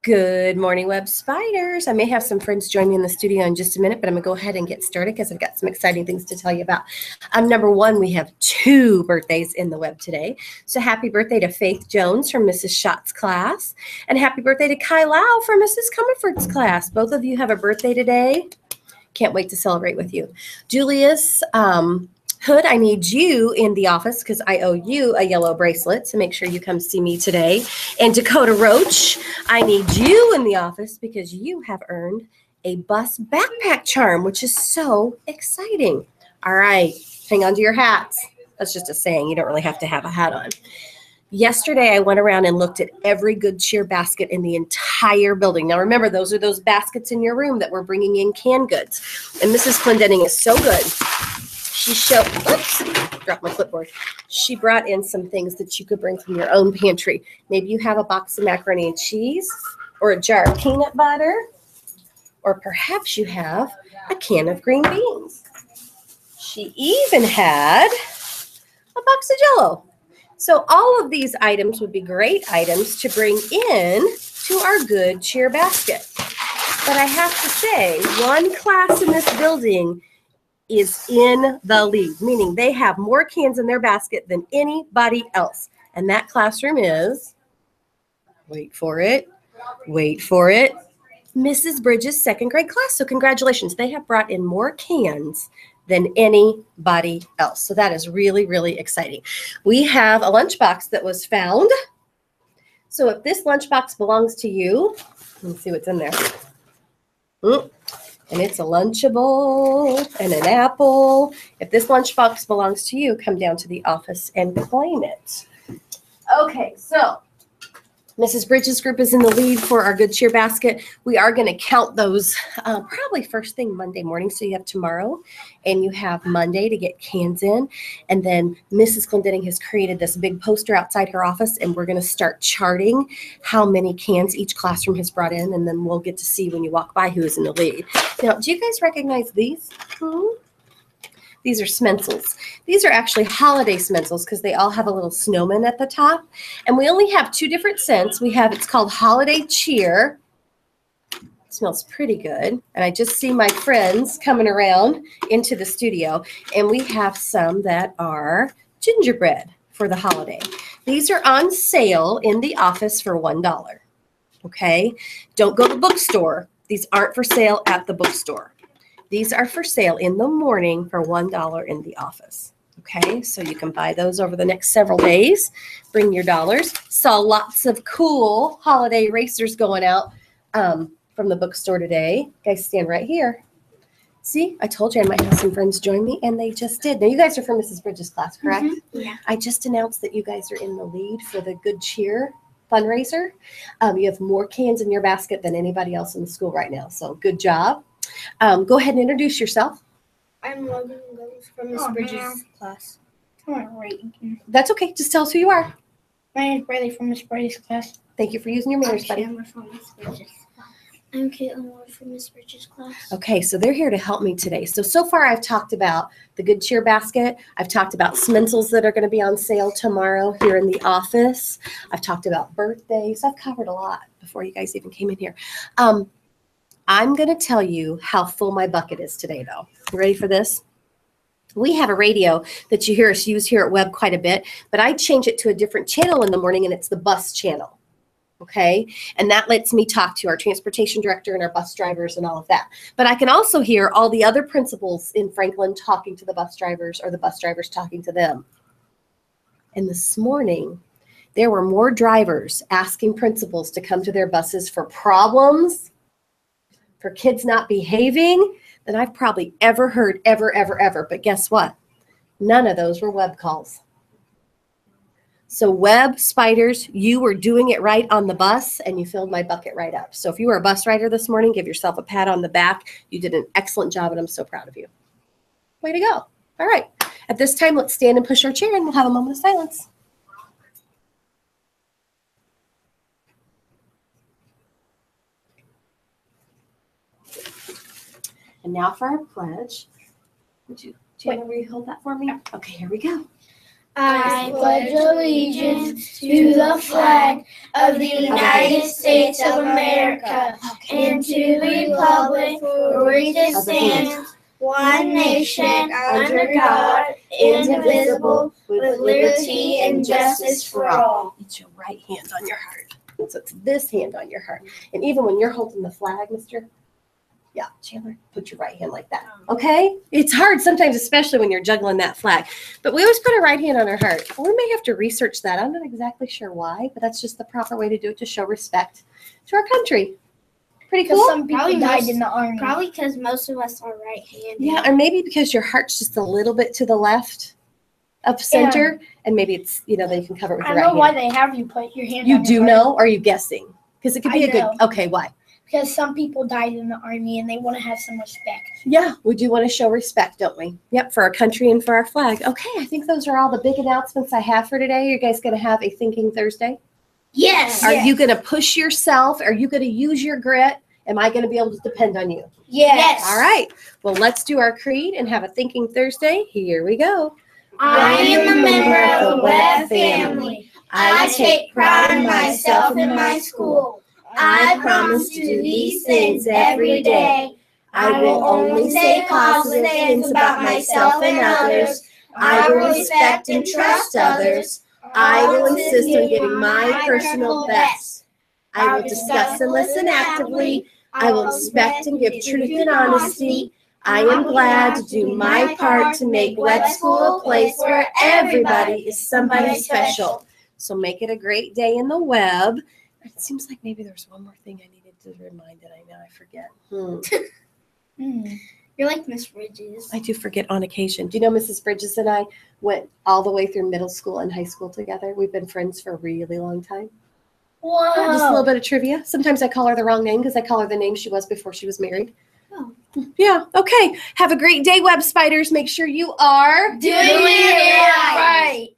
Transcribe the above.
Good morning, Web Spiders. I may have some friends join me in the studio in just a minute, but I'm going to go ahead and get started because I've got some exciting things to tell you about. Number one, we have 2 birthdays in the web today. So happy birthday to Faith Jones from Mrs. Schott's class, and happy birthday to Kai Lau from Mrs. Comerford's class. Both of you have a birthday today. Can't wait to celebrate with you. Julius Hood, I need you in the office because I owe you a yellow bracelet, so make sure you come see me today. And Dakota Roach, I need you in the office because you have earned a bus backpack charm, which is so exciting. All right, hang on to your hats. That's just a saying. You don't really have to have a hat on. Yesterday, I went around and looked at every Good Cheer basket in the entire building. Now, remember, those are those baskets in your room that we're bringing in canned goods. And Mrs. Clendenning is so good. She showed, oops, dropped my clipboard. She brought in some things that you could bring from your own pantry. Maybe you have a box of macaroni and cheese or a jar of peanut butter, or perhaps you have a can of green beans. She even had a box of Jell-O. So all of these items would be great items to bring in to our Good Cheer basket. But I have to say, one class in this building is in the lead, meaning they have more cans in their basket than anybody else. And that classroom is, wait for it, Mrs. Bridges' 2nd grade class. So congratulations. They have brought in more cans than anybody else. So that is really, really exciting. We have a lunchbox that was found. So if this lunchbox belongs to you, let's see what's in there. And it's a Lunchable and an apple. If this lunchbox belongs to you, come down to the office and claim it. Okay, so Mrs. Bridges' group is in the lead for our Good Cheer basket. We are going to count those probably first thing Monday morning. So you have tomorrow and you have Monday to get cans in. And then Mrs. Clendenning has created this big poster outside her office, and we're going to start charting how many cans each classroom has brought in. And then we'll get to see when you walk by who is in the lead. Now, do you guys recognize these? These are Smensels. These are actually holiday Smensels because they all have a little snowman at the top. And we only have 2 different scents. It's called Holiday Cheer. It smells pretty good. And I just see my friends coming around into the studio. And we have some that are gingerbread for the holiday. These are on sale in the office for $1. Okay? Don't go to the bookstore. These aren't for sale at the bookstore. These are for sale in the morning for $1 in the office. Okay, so you can buy those over the next several days. Bring your dollars. Saw lots of cool holiday erasers going out from the bookstore today. Guys, stand right here. See, I told you I might have some friends join me, and they just did. Now, you guys are from Mrs. Bridges' class, correct? Mm-hmm. Yeah. I just announced that you guys are in the lead for the Good Cheer fundraiser. You have more cans in your basket than anybody else in the school right now, so good job. Go ahead and introduce yourself. I'm Logan Gomes from Miss Bridges' class. That's okay. Just tell us who you are. My name is Bradley from Miss Bridges' class. Thank you for using your manners, buddy. I'm from Miss Bridges' class. I'm Caitlin Ward from Miss Bridges' class. Okay, so they're here to help me today. So far I've talked about the Good Cheer basket. I've talked about Smensels that are going to be on sale tomorrow here in the office. I've talked about birthdays. I've covered a lot before you guys even came in here. I'm going to tell you how full my bucket is today, though. You ready for this? We have a radio that you hear us use here at Web quite a bit, but I change it to a different channel in the morning, and it's the bus channel, okay? And that lets me talk to our transportation director and our bus drivers and all of that. But I can also hear all the other principals in Franklin talking to the bus drivers or the bus drivers talking to them. And this morning, there were more drivers asking principals to come to their buses for problems, for kids not behaving, than I've probably ever heard, ever. But guess what? None of those were Web calls. So Web Spiders, you were doing it right on the bus, and you filled my bucket right up. So if you were a bus rider this morning, give yourself a pat on the back. You did an excellent job, and I'm so proud of you. Way to go. All right. At this time, let's stand and push our chair, and we'll have a moment of silence. And now for our pledge. Do you want to hold that for me? Okay, here we go. I pledge allegiance to the flag of the United States of America and to the republic for which it stands, one nation, under God, indivisible, with liberty and justice for all. It's your right hand on your heart. So it's this hand on your heart. And even when you're holding the flag, Chandler, put your right hand like that. Okay? It's hard sometimes, especially when you're juggling that flag. But we always put our right hand on our heart. We may have to research that. I'm not exactly sure why, but that's just the proper way to do it to show respect to our country. Pretty cool. Some people died in the army. Probably because most of us are right-handed. Yeah, or maybe because your heart's just a little bit to the left of center, and maybe it's, then you can cover it with I your right know hand. why they have you put your hand You on do your know? Or are you guessing? Because it could be I a good, know. okay, why? Because some people died in the army and they want to have some respect. Yeah, we do want to show respect, don't we? Yep, for our country and for our flag. Okay, I think those are all the big announcements I have for today. You guys going to have a Thinking Thursday? Yes. Are you going to push yourself? Are you going to use your grit? Am I going to be able to depend on you? Yes. All right. Well, let's do our creed and have a Thinking Thursday. Here we go. I am a member of the Webb family. I take pride in myself and my school. I promise to do these things every day. I will only say positive things about myself and others. I will respect and trust others. I will insist on giving my personal best. I will discuss and listen actively. I will respect and give truth and honesty. I am glad to do my part to make Webb School a place where everybody is somebody special. So make it a great day in the Webb. It seems like maybe there's one more thing I needed to remind that I know I forget. You're like Miss Bridges. I do forget on occasion. Do you know Mrs. Bridges and I went all the way through middle school and high school together? We've been friends for a really long time. Whoa. Just a little bit of trivia. Sometimes I call her the wrong name because I call her the name she was before she was married. Oh. Yeah. Okay. Have a great day, Webb Spiders. Make sure you are Doing it right.